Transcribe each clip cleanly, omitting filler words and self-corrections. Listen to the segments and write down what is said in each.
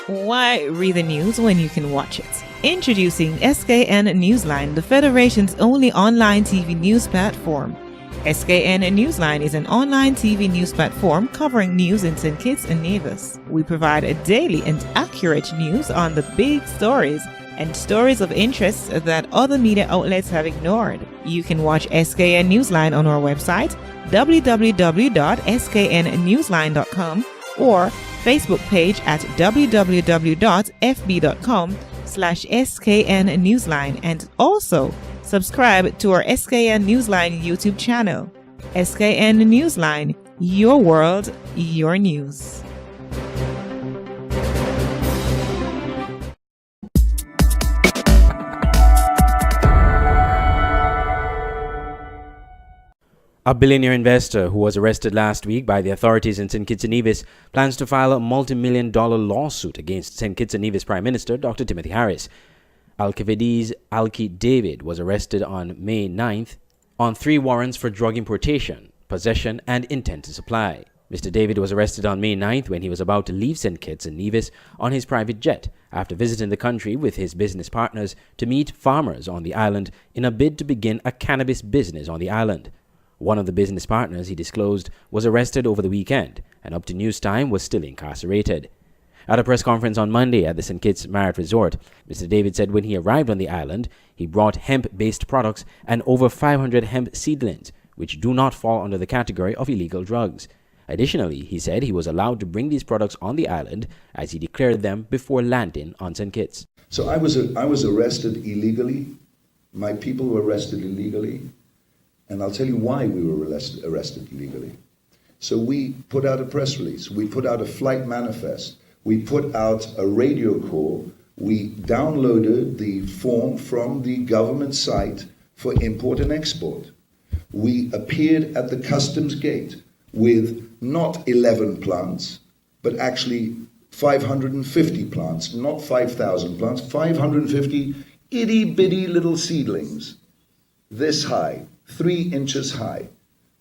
Why read the news when you can watch it? Introducing Skn Newsline, the Federation's only online TV news platform. Skn Newsline is an online TV news platform covering news in St. Kitts and Nevis. We provide a daily and accurate news on the big stories and stories of interest that other media outlets have ignored. You can watch Skn Newsline on our website, www.sknnewsline.com, or Facebook page at www.fb.com/SKN Newsline, and also subscribe to our Skn Newsline YouTube channel. Skn Newsline, your world, your news. A billionaire investor who was arrested last week by the authorities in St. Kitts and Nevis plans to file a multi-million-dollar lawsuit against St. Kitts and Nevis Prime Minister Dr. Timothy Harris. Alcibiades Alki David was arrested on May 9th on 3 warrants for drug importation, possession, and intent to supply. Mr. David was arrested on May 9th when he was about to leave St. Kitts and Nevis on his private jet after visiting the country with his business partners to meet farmers on the island in a bid to begin a cannabis business on the island. One of the business partners, he disclosed, was arrested over the weekend and up to news time was still incarcerated. At a press conference on Monday at the St. Kitts Marriott Resort, Mr. David said when he arrived on the island, he brought hemp-based products and over 500 hemp seedlings, which do not fall under the category of illegal drugs. Additionally, he said he was allowed to bring these products on the island as he declared them before landing on St. Kitts. So I was arrested illegally. My people were arrested illegally. And I'll tell you why we were arrested illegally. So we put out a press release. We put out a flight manifest. We put out a radio call. We downloaded the form from the government site for import and export. We appeared at the customs gate with not 11 plants, but actually 550 plants, not 5,000 plants, 550 itty-bitty little seedlings, this high, 3 inches high,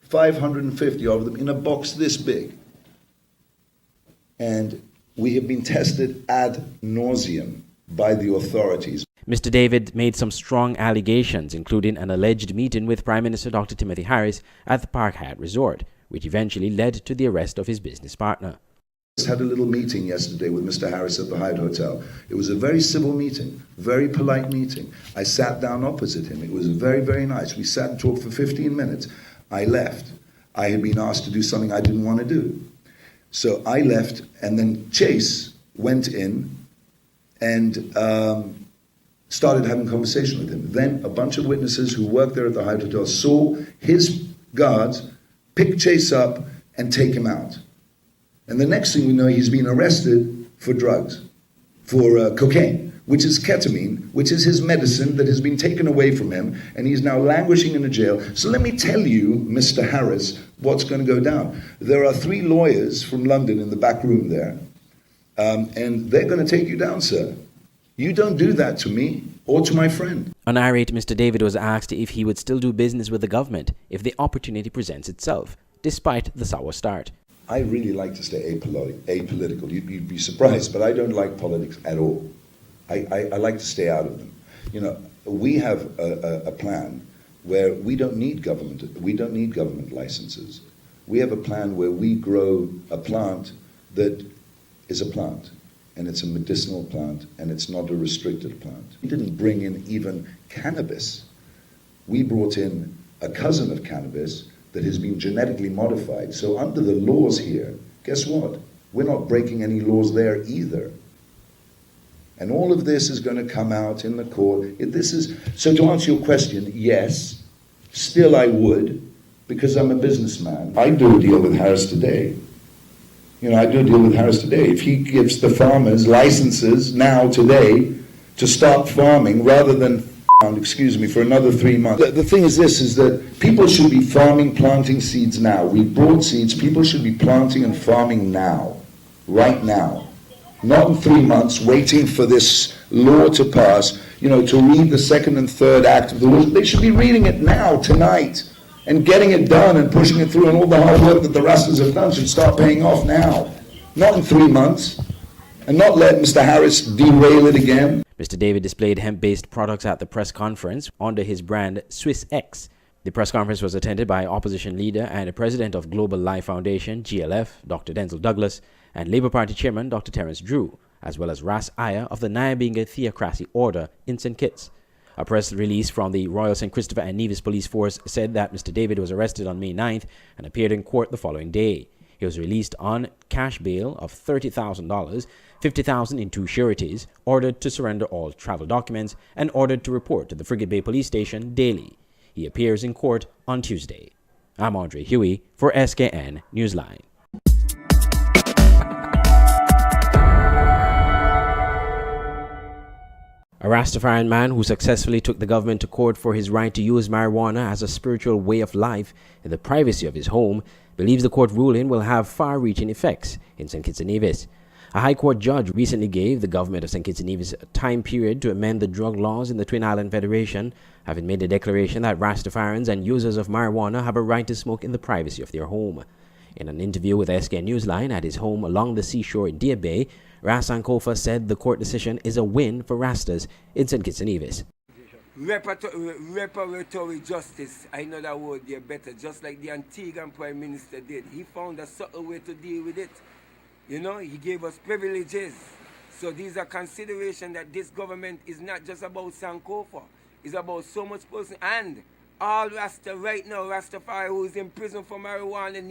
550 of them in a box this big. And we have been tested ad nauseum by the authorities. Mr. David made some strong allegations, including an alleged meeting with Prime Minister Dr. Timothy Harris at the Park Hyatt Resort, which eventually led to the arrest of his business partner. I had a little meeting yesterday with Mr. Harris at the Hyatt Hotel. It was a very civil meeting, very polite meeting. I sat down opposite him. It was very, very nice. We sat and talked for 15 minutes. I left. I had been asked to do something I didn't want to do. So I left, and then Chase went in and started having a conversation with him. Then a bunch of witnesses who worked there at the Hyatt Hotel saw his guards pick Chase up and take him out. And the next thing we know, he's been arrested for drugs, for cocaine, which is ketamine, which is his medicine that has been taken away from him, and he's now languishing in a jail. So let me tell you, Mr. Harris, what's going to go down. There are 3 lawyers from London in the back room there, and they're going to take you down, sir. You don't do that to me or to my friend. On irate, Mr. David was asked if he would still do business with the government if the opportunity presents itself, despite the sour start. I really like to stay apolitical. You'd be surprised, but I don't like politics at all. I like to stay out of them. You know, we have a plan where we don't need government. We don't need government licenses. We have a plan where we grow a plant that is a plant, and it's a medicinal plant, and it's not a restricted plant. We didn't bring in even cannabis. We brought in a cousin of cannabis that has been genetically modified. So under the laws here, guess what? We're not breaking any laws there either. And all of this is going to come out in the court. So to answer your question, yes, still I would, because I'm a businessman. I do a deal with Harris today. You know, I do a deal with Harris today. If he gives the farmers licenses now, today, to start farming rather than for another 3 months. The thing is this, is that people should be planting seeds now. We brought seeds. People should be planting and farming now, right now. Not in 3 months, waiting for this law to pass, you know, to read the 2nd and 3rd act of the law. They should be reading it now, tonight, and getting it done and pushing it through, and all the hard work that the Rastas have done should start paying off now. Not in 3 months. and not let Mr. Harris derail it again. Mr. David displayed hemp-based products at the press conference under his brand Swiss X. The press conference was attended by opposition leader and the president of Global Life Foundation, GLF, Dr. Denzel Douglas, and Labour Party chairman, Dr. Terence Drew, as well as Ras Aya of the Nyabinga Theocracy Order in St. Kitts. A press release from the Royal St. Christopher and Nevis Police Force said that Mr. David was arrested on May 9th and appeared in court the following day. He was released on cash bail of $30,000, $50,000 in 2 sureties, ordered to surrender all travel documents, and ordered to report to the Frigate Bay Police Station daily. He appears in court on Tuesday. I'm Andre Huey for SKN Newsline. A Rastafarian man who successfully took the government to court for his right to use marijuana as a spiritual way of life in the privacy of his home believes the court ruling will have far-reaching effects in St. Kitts and Nevis. A High Court judge recently gave the government of St. Kitts and Nevis a time period to amend the drug laws in the Twin Island Federation, having made a declaration that Rastafarians and users of marijuana have a right to smoke in the privacy of their home. In an interview with Skn Newsline at his home along the seashore in Deer Bay, Ras Sankofa said the court decision is a win for Rastas in St. Kitts and Nevis. Reparatory justice, I know that word there better, just like the Antiguan Prime Minister did. He found a subtle way to deal with it. You know, he gave us privileges. So these are considerations that this government is not just about Sankofa. It's about so much person. And all Rasta right now, Rastafari who is in prison for marijuana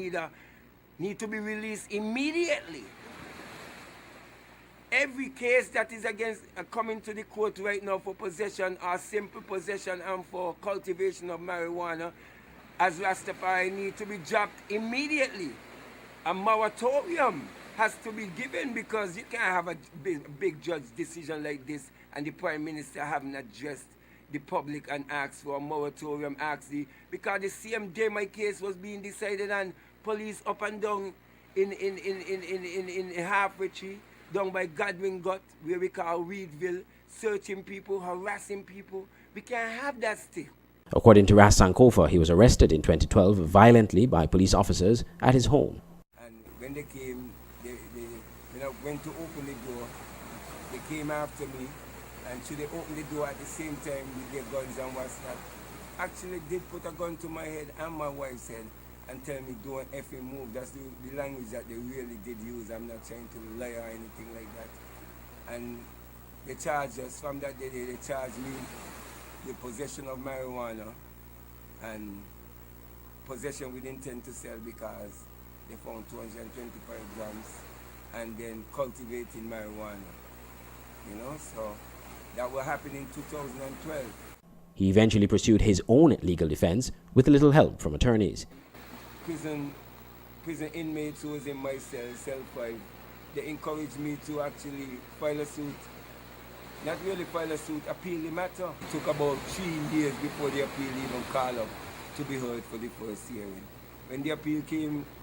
need to be released immediately. Every case that is against coming to the court right now for possession or simple possession and for cultivation of marijuana as Rastafari need to be dropped immediately. A moratorium has to be given because you can't have a big judge decision like this and the Prime Minister haven't addressed the public and asked for a moratorium, because the same day my case was being decided and police up and down in Halfway Tree, down by Godwin Gut, where we call Reedville, searching people, harassing people. We can't have that still. According to Ras Sankofa, he was arrested in 2012 violently by police officers at his home. And when they came, when I went to open the door, they came after me, and so they opened the door at the same time with their guns and what's that. Actually, they put a gun to my head and my wife's head and tell me don't effing move. That's the language that they really did use. I'm not trying to lie or anything like that. And they charged us, from that day they charged me with possession of marijuana and possession with intent to sell because they found 225 grams and then cultivating marijuana. You know, so that will happen in 2012. He eventually pursued his own legal defense with little help from attorneys. Prison inmates who was in my cell 5, they encouraged me to actually file a suit. Not really file a suit, appeal the matter. It took about 3 years before the appeal even called up to be heard for the first hearing. When the appeal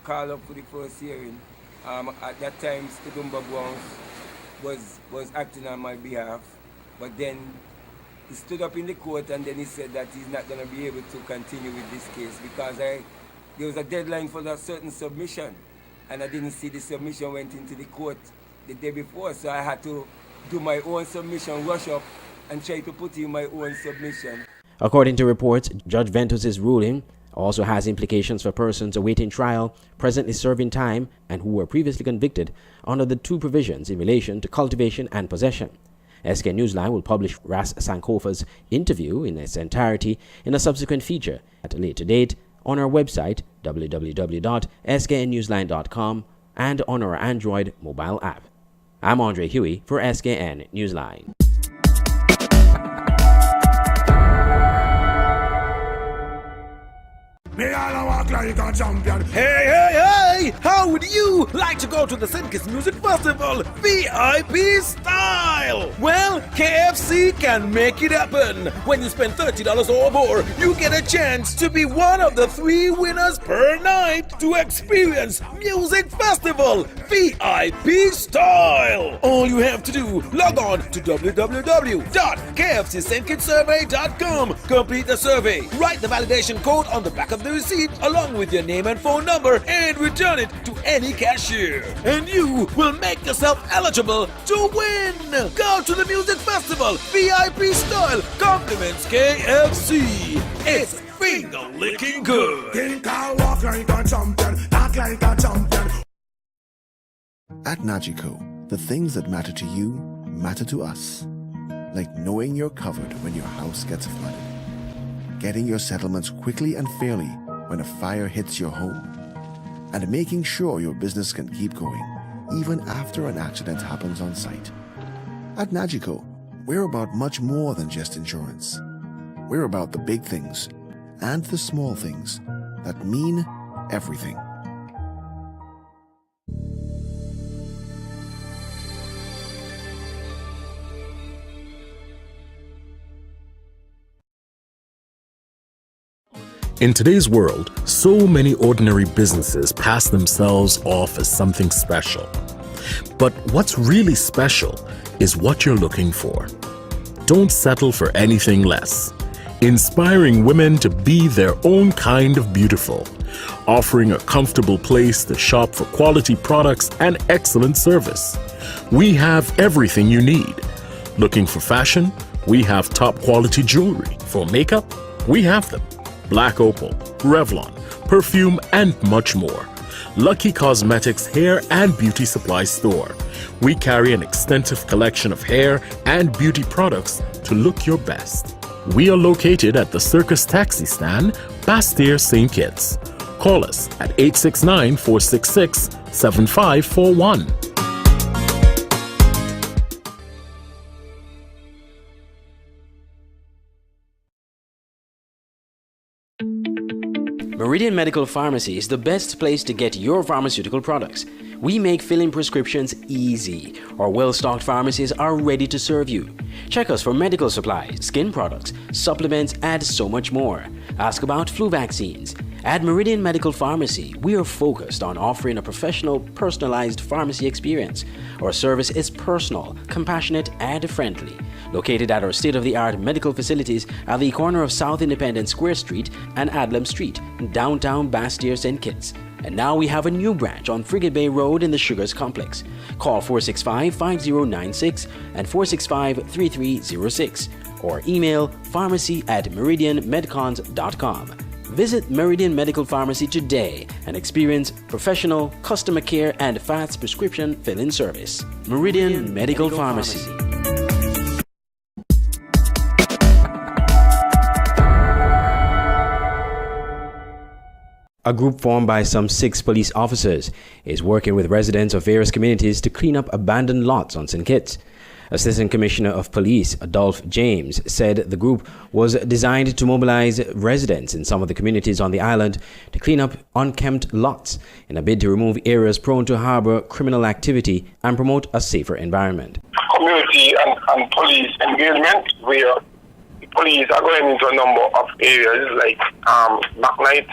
called up for the first hearing, at that time Skidumba Browns was acting on my behalf, but then he stood up in the court and then he said that he's not going to be able to continue with this case because there was a deadline for that certain submission and I didn't see the submission went into the court the day before, so I had to do my own submission, rush up and try to put in my own submission. According to reports, Judge Ventus's ruling also has implications for persons awaiting trial, presently serving time, and who were previously convicted under the 2 provisions in relation to cultivation and possession. Skn Newsline will publish Ras Sankofa's interview in its entirety in a subsequent feature at a later date on our website www.sknnewsline.com and on our Android mobile app. I'm Andre Huey for Skn Newsline. Me all walk like a champion. Hey! How would you like to go to the Skn Music Festival VIP style? Well, KFC can make it happen. When you spend $30 or more, you get a chance to be one of the 3 winners per night to experience Music Festival VIP style. All you have to do, log on to www.kfcstsurvey.com. Complete the survey. Write the validation code on the back of the receipt along with your name and phone number and return it to any cashier. And you will make yourself eligible to win. Go to the music festival, VIP style, compliments KFC. It's finger-licking good. Think I walk like a champion, act like a champion. At Nagico, the things that matter to you matter to us. Like knowing you're covered when your house gets flooded, getting your settlements quickly and fairly when a fire hits your home, and making sure your business can keep going even after an accident happens on site. At Nagico, we're about much more than just insurance. We're about the big things and the small things that mean everything. In today's world, so many ordinary businesses pass themselves off as something special. But what's really special is what you're looking for. Don't settle for anything less. Inspiring women to be their own kind of beautiful. Offering a comfortable place to shop for quality products and excellent service. We have everything you need. Looking for fashion? We have top quality jewelry. For makeup? We have them. Black Opal, Revlon, perfume, and much more. Lucky Cosmetics Hair and Beauty Supply Store. We carry an extensive collection of hair and beauty products to look your best. We are located at the Circus Taxi Stand, Bastille St. Kitts. Call us at 869-466-7541. Meridian Medical Pharmacy is the best place to get your pharmaceutical products. We make filling prescriptions easy. Our well-stocked pharmacies are ready to serve you. Check us for medical supplies, skin products, supplements, and so much more. Ask about flu vaccines. At Meridian Medical Pharmacy, we are focused on offering a professional, personalized pharmacy experience. Our service is personal, compassionate, and friendly. Located at our state-of-the-art medical facilities at the corner of South Independence Square Street and Adlam Street, downtown Bastille St. Kitts. And now we have a new branch on Frigate Bay Road in the Sugars Complex. Call 465-5096 and 465-3306 or email pharmacy@meridianmedcons.com. Visit Meridian Medical Pharmacy today and experience professional, customer care and fast prescription fill-in service. Meridian Medical Pharmacy. A group formed by some 6 police officers is working with residents of various communities to clean up abandoned lots on St. Kitts. Assistant Commissioner of Police Adolph James said the group was designed to mobilize residents in some of the communities on the island to clean up unkempt lots in a bid to remove areas prone to harbor criminal activity and promote a safer environment. Community and police engagement, where the police are going into a number of areas like McKnight,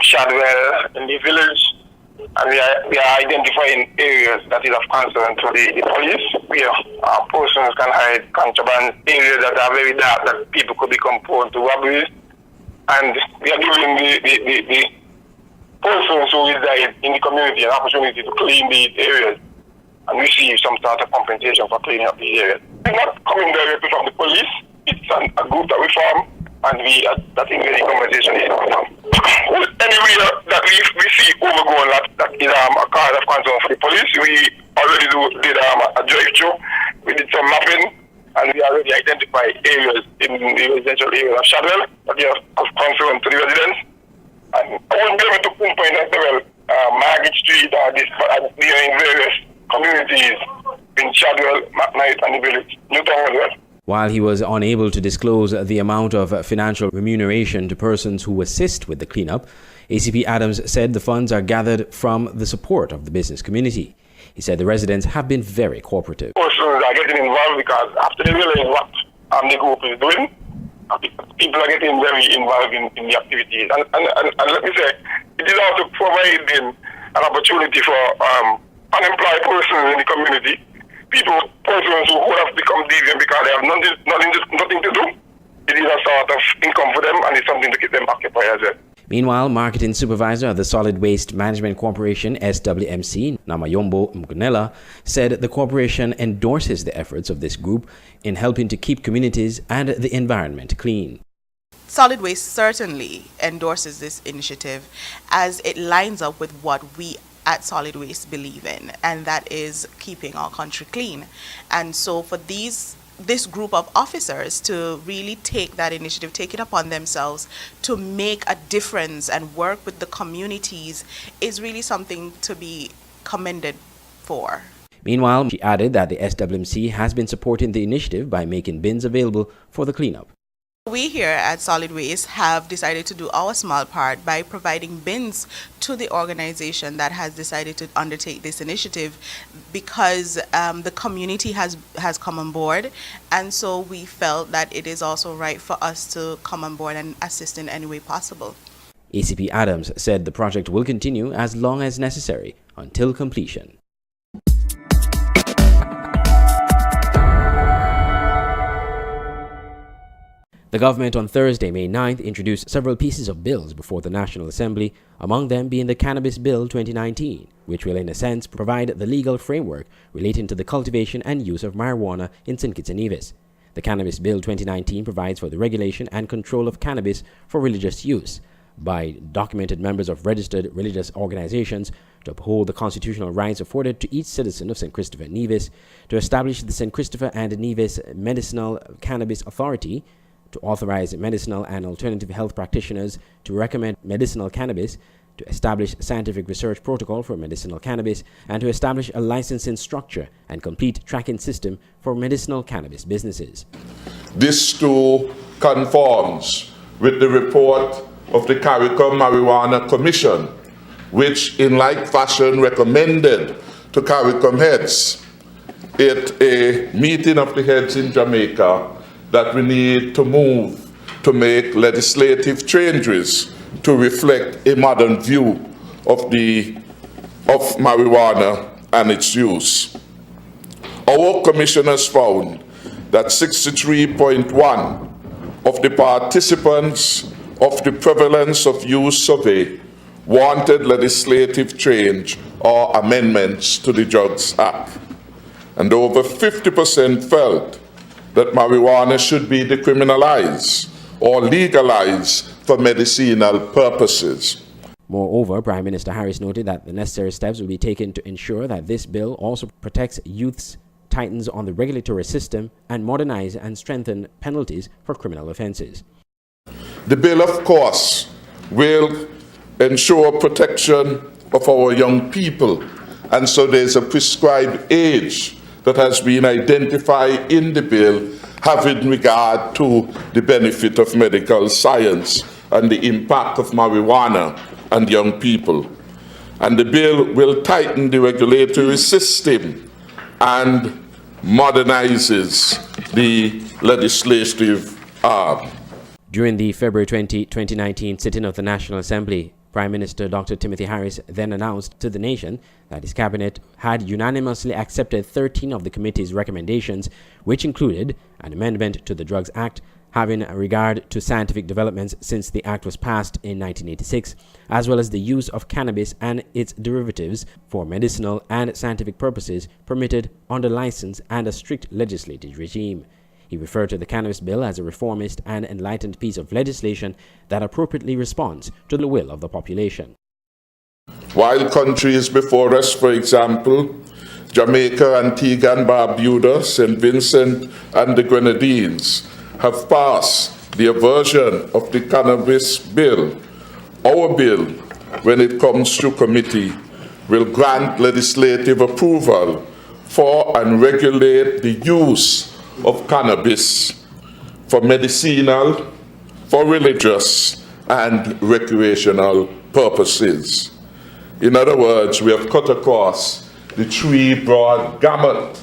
Shadwell in the village, and we are identifying areas that is of concern to the police, where persons can hide contraband, areas that are very dark that people could become prone to robberies, and we are giving the persons who reside in the community an opportunity to clean these areas and receive some sort of compensation for cleaning up these areas. It's not coming directly from the police, it's a group that we form, and that is where the conversation is coming from. Anywhere that we see overgrown that is a cause of concern for the police, we already did a drive-through, we did some mapping, and we already identified areas in the residential areas of Shadwell that are of concern to the residents. And I won't be able to pinpoint as well Margaret Street or this, but they are in various communities in Shadwell, McKnight, and the village, Newtown as well. While he was unable to disclose the amount of financial remuneration to persons who assist with the cleanup, ACP Adams said the funds are gathered from the support of the business community. He said the residents have been very cooperative. Persons are getting involved because after they realize what the group is doing, people are getting very involved in the activities. And let me say, it is also providing an opportunity for unemployed persons in the community, persons who would have become deviant because they have nothing to do. It is a sort of income for them, and it's something to keep them occupied as well. Meanwhile, marketing supervisor of the Solid Waste Management Corporation, SWMC, Namayombo Mgunela, said the corporation endorses the efforts of this group in helping to keep communities and the environment clean. Solid Waste certainly endorses this initiative as it lines up with what we at Solid Waste believe in, and that is keeping our country clean. And so for this group of officers to really take that initiative, take it upon themselves to make a difference and work with the communities is really something to be commended for. Meanwhile, she added that the SWMC has been supporting the initiative by making bins available for the cleanup. We here at Solid Waste have decided to do our small part by providing bins to the organization that has decided to undertake this initiative, because the community has come on board, and so we felt that it is also right for us to come on board and assist in any way possible. ACP Adams said the project will continue as long as necessary until completion. The government on Thursday, May 9th, introduced several pieces of bills before the National Assembly, among them being the Cannabis Bill 2019, which will in a sense provide the legal framework relating to the cultivation and use of marijuana in St. Kitts and Nevis. The Cannabis Bill 2019 provides for the regulation and control of cannabis for religious use by documented members of registered religious organizations, to uphold the constitutional rights afforded to each citizen of St. Christopher and Nevis, to establish the St. Christopher and Nevis Medicinal Cannabis Authority, to authorize medicinal and alternative health practitioners to recommend medicinal cannabis, to establish scientific research protocol for medicinal cannabis, and to establish a licensing structure and complete tracking system for medicinal cannabis businesses. This too conforms with the report of the CARICOM Marijuana Commission, which in like fashion recommended to CARICOM heads at a meeting of the heads in Jamaica that we need to move to make legislative changes to reflect a modern view of marijuana and its use. Our commissioners found that 63.1% of the participants of the prevalence of use survey wanted legislative change or amendments to the Drugs Act, and over 50% felt that marijuana should be decriminalized or legalized for medicinal purposes. Moreover, Prime Minister Harris noted that the necessary steps will be taken to ensure that this bill also protects youths, tightens on the regulatory system, and modernize and strengthen penalties for criminal offenses. The bill, of course, will ensure protection of our young people, and so there's a prescribed age that has been identified in the bill having regard to the benefit of medical science and the impact of marijuana on young people. And the bill will tighten the regulatory system and modernizes the legislative arm. During the February 2019 sitting of the National Assembly, Prime Minister Dr. Timothy Harris then announced to the nation that his cabinet had unanimously accepted 13 of the committee's recommendations, which included an amendment to the Drugs Act having regard to scientific developments since the act was passed in 1986, as well as the use of cannabis and its derivatives for medicinal and scientific purposes permitted under license, and a strict legislative regime. He referred to the Cannabis Bill as a reformist and enlightened piece of legislation that appropriately responds to the will of the population. While countries before us, for example, Jamaica, Antigua and Barbuda, St. Vincent and the Grenadines, have passed their version of the Cannabis Bill, our bill, when it comes to committee, will grant legislative approval for and regulate the use of cannabis for medicinal, for religious, and recreational purposes. In other words, we have cut across the three broad gamut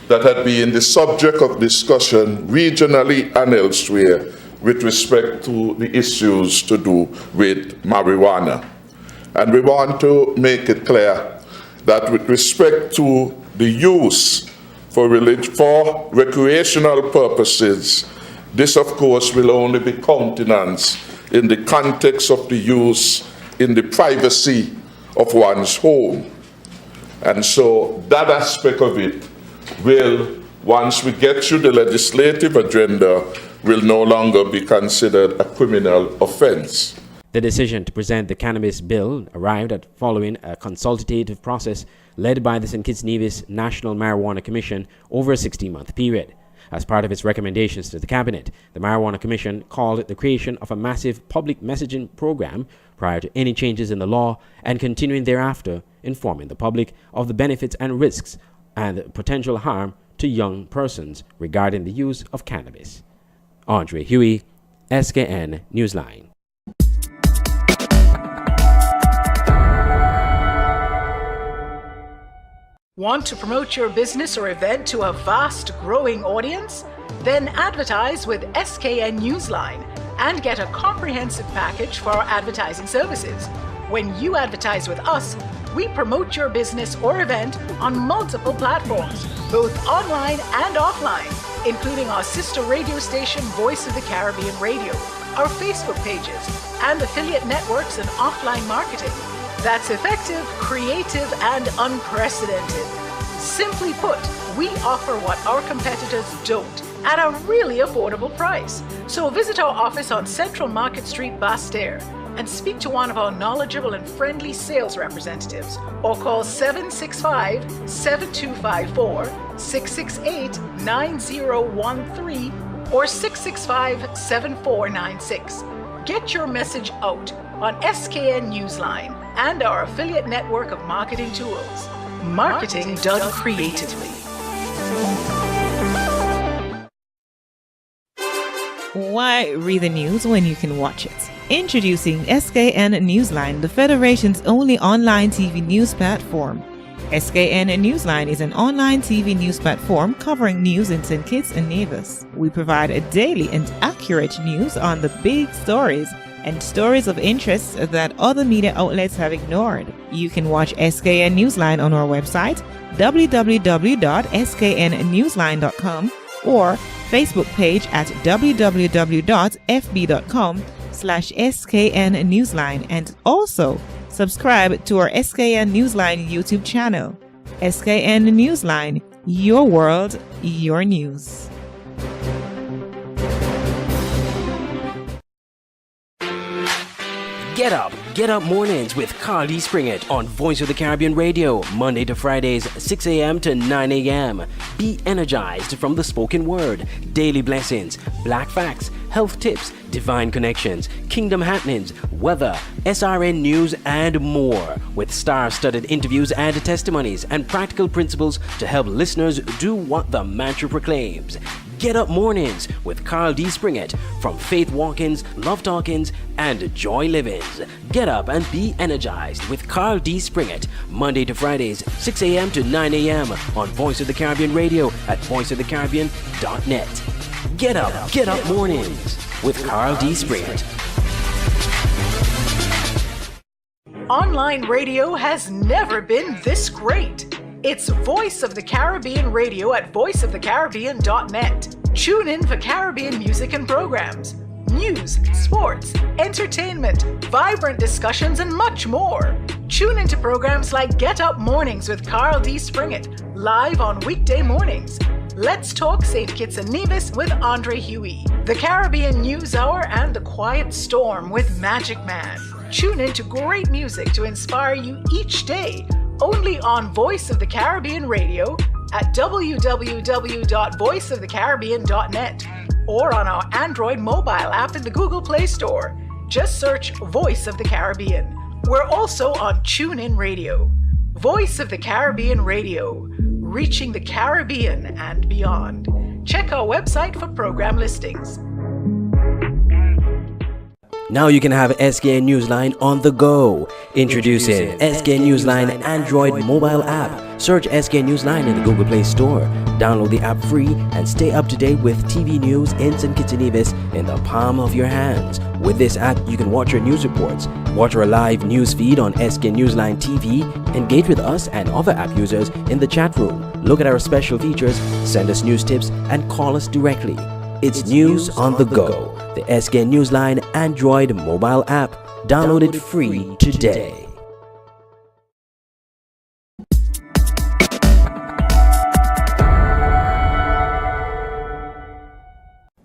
that had been the subject of discussion regionally and elsewhere with respect to the issues to do with marijuana. And we want to make it clear that with respect to the use for recreational purposes, this of course will only be countenanced in the context of the use in the privacy of one's home. And so that aspect of it will, once we get through the legislative agenda, will no longer be considered a criminal offense. The decision to present the cannabis bill arrived at following a consultative process led by the St. Kitts Nevis National Marijuana Commission over a 16-month period. As part of its recommendations to the Cabinet, the Marijuana Commission called the creation of a massive public messaging program prior to any changes in the law and continuing thereafter informing the public of the benefits and risks and potential harm to young persons regarding the use of cannabis. Andre Huey, Skn Newsline. Want to promote your business or event to a vast growing audience? Then advertise with Skn Newsline and get a comprehensive package for our advertising services. When you advertise with us, we promote your business or event on multiple platforms, both online and offline, including our sister radio station Voice of the Caribbean Radio, our Facebook pages, and affiliate networks and offline marketing. That's effective, creative, and unprecedented. Simply put, we offer what our competitors don't at a really affordable price. So visit our office on Central Market Street, Basse-Terre, and speak to one of our knowledgeable and friendly sales representatives, or call 765-7254, 668-9013, or 665-7496. Get your message out on Skn Newsline and our affiliate network of marketing tools. Marketing done creatively. Why read the news when you can watch it? Introducing Skn Newsline, the Federation's only online TV news platform. Skn Newsline is an online TV news platform covering news in St. Kitts and Nevis. We provide a daily and accurate news on the big stories and stories of interest that other media outlets have ignored. You can watch Skn Newsline on our website, www.sknnewsline.com, or Facebook page at www.fb.com/SKN Newsline, and also subscribe to our Skn Newsline YouTube channel. Skn Newsline, your world, your news. Get up mornings with Carl D. Springett on Voice of the Caribbean Radio, Monday to Fridays, 6 a.m. to 9 a.m. Be energized from the spoken word, daily blessings, black facts, health tips, divine connections, kingdom happenings, weather, SRN news, and more, with star-studded interviews and testimonies and practical principles to help listeners do what the mantra proclaims. Get Up Mornings with Carl D. Springett from Faith Walkins, Love Talkins, and Joy Livings. Get up and be energized with Carl D. Springett, Monday to Fridays, 6 a.m. to 9 a.m. on Voice of the Caribbean Radio at voiceofthecaribbean.net. Get up mornings with Carl D. Springett. Online radio has never been this great. It's Voice of the Caribbean Radio at voiceofthecaribbean.net. Tune in for Caribbean music and programs, news, sports, entertainment, vibrant discussions, and much more. Tune into programs like Get Up Mornings with Carl D. Springett, live on weekday mornings. Let's Talk St. Kitts and Nevis with Andre Huey, the Caribbean News Hour, and The Quiet Storm with Magic Man. Tune into great music to inspire you each day, only on Voice of the Caribbean Radio at www.voiceofthecaribbean.net, or on our Android mobile app in the Google Play Store. Just search Voice of the Caribbean. We're also on TuneIn Radio. Voice of the Caribbean Radio, reaching the Caribbean and beyond. Check our website for program listings. Now you can have Skn Newsline on the go. Introducing Skn Newsline Android mobile app. Search Skn Newsline in the Google Play Store. Download the app free and stay up to date with TV news in St. Kitts and Nevis in the palm of your hands. With this app, you can watch your news reports, watch our live news feed on Skn Newsline TV, engage with us and other app users in the chat room, look at our special features, send us news tips, and call us directly. It's news on the go. The Skn Newsline Android mobile app. Download it free today.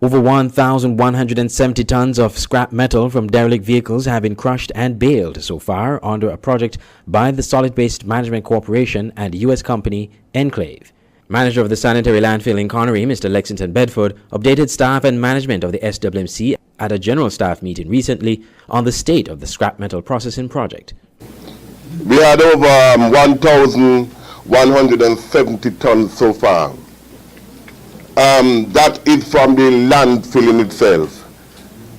Over 1,170 tons of scrap metal from derelict vehicles have been crushed and baled so far under a project by the Solid Waste Management Corporation and U.S. company Enclave. Manager of the sanitary landfill in Connery, Mr. Lexington Bedford, updated staff and management of the SWMC at a general staff meeting recently on the state of the scrap metal processing project. We had over 1,170 tons so far. That is from the landfill in itself.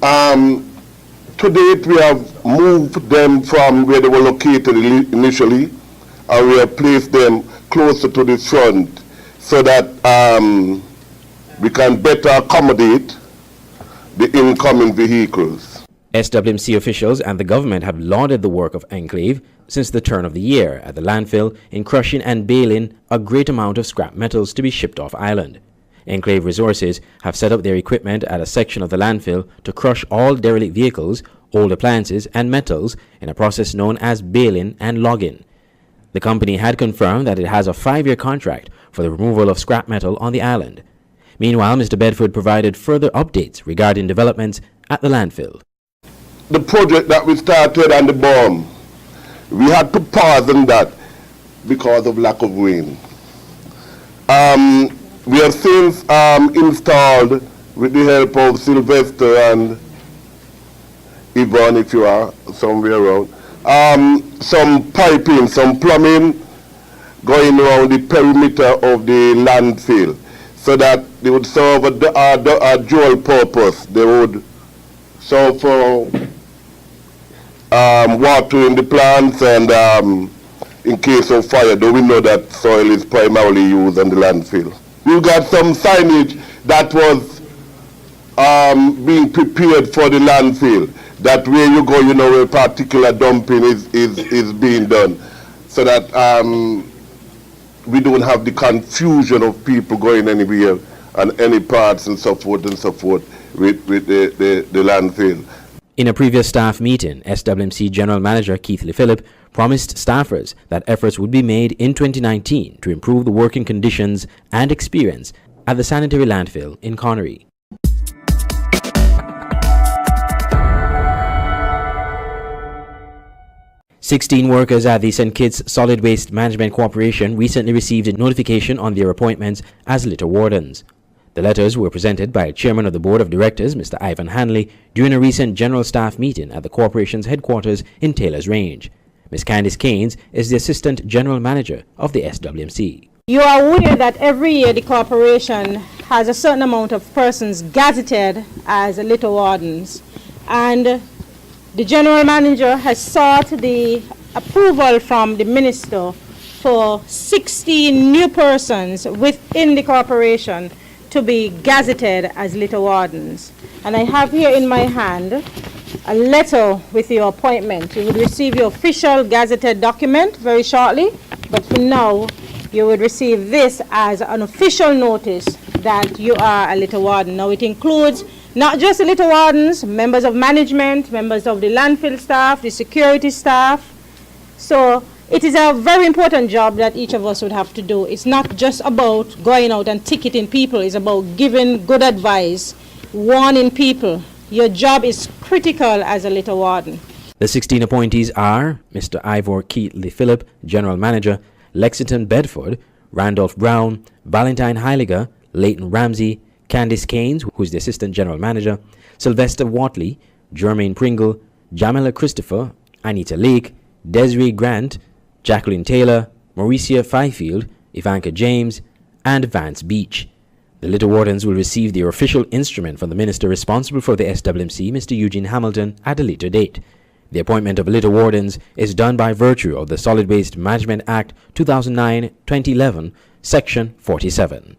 To date, we have moved them from where they were located initially, and we have placed them closer to the front so that we can better accommodate the incoming vehicles. SWMC officials and the government have lauded the work of Enclave since the turn of the year at the landfill in crushing and baling a great amount of scrap metals to be shipped off island. Enclave Resources have set up their equipment at a section of the landfill to crush all derelict vehicles, old appliances and metals in a process known as baling and logging. The company had confirmed that it has a 5-year contract for the removal of scrap metal on the island. Meanwhile, Mr. Bedford provided further updates regarding developments at the landfill. The project that we started on the bomb, we had to pause on that because of lack of rain. We have since installed, with the help of Sylvester and Yvonne, if you are somewhere around, some piping, some plumbing going around the perimeter of the landfill so that they would serve a dual purpose. They would serve for watering the plants and in case of fire, though we know that soil is primarily used on the landfill. We got some signage that was being prepared for the landfill. That where you go, you know, where particular dumping is being done. So that we don't have the confusion of people going anywhere and any parts and so forth with the landfill. In a previous staff meeting, SWMC General Manager Keith Lee Phillip promised staffers that efforts would be made in 2019 to improve the working conditions and experience at the sanitary landfill in Connery. "16 workers at the St. Kitts Solid Waste Management Corporation recently received a notification on their appointments as litter wardens. The letters were presented by Chairman of the Board of Directors, Mr. Ivan Hanley, during a recent general staff meeting at the corporation's headquarters in Taylor's Range. Ms. Candice Keynes is the Assistant General Manager of the SWMC. You are aware that every year the corporation has a certain amount of persons gazetted as litter wardens, and the General Manager has sought the approval from the Minister for 16 new persons within the corporation to be gazetted as litter wardens. And I have here in my hand a letter with your appointment. You would receive your official gazetted document very shortly, but for now you would receive this as an official notice that you are a litter warden. Now it includes not just the litter wardens, members of management, members of the landfill staff, the security staff. So it is a very important job that each of us would have to do. It's not just about going out and ticketing people. It's about giving good advice, warning people. Your job is critical as a litter warden. The 16 appointees are Mr. Ivor Keith Lee Phillip, General Manager, Lexington Bedford, Randolph Brown, Valentine Heiliger, Leighton Ramsey, Candice Keynes, who's the Assistant General Manager, Sylvester Watley, Jermaine Pringle, Jamila Christopher, Anita Lake, Desiree Grant, Jacqueline Taylor, Mauricia Fifield, Ivanka James, and Vance Beach. The litter wardens will receive their official instrument from the minister responsible for the SWMC, Mr. Eugene Hamilton, at a later date. The appointment of litter wardens is done by virtue of the Solid Waste Management Act 2009-2011, Section 47.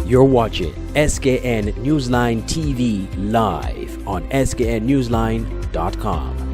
You're watching Skn Newsline TV live on sknnewsline.com.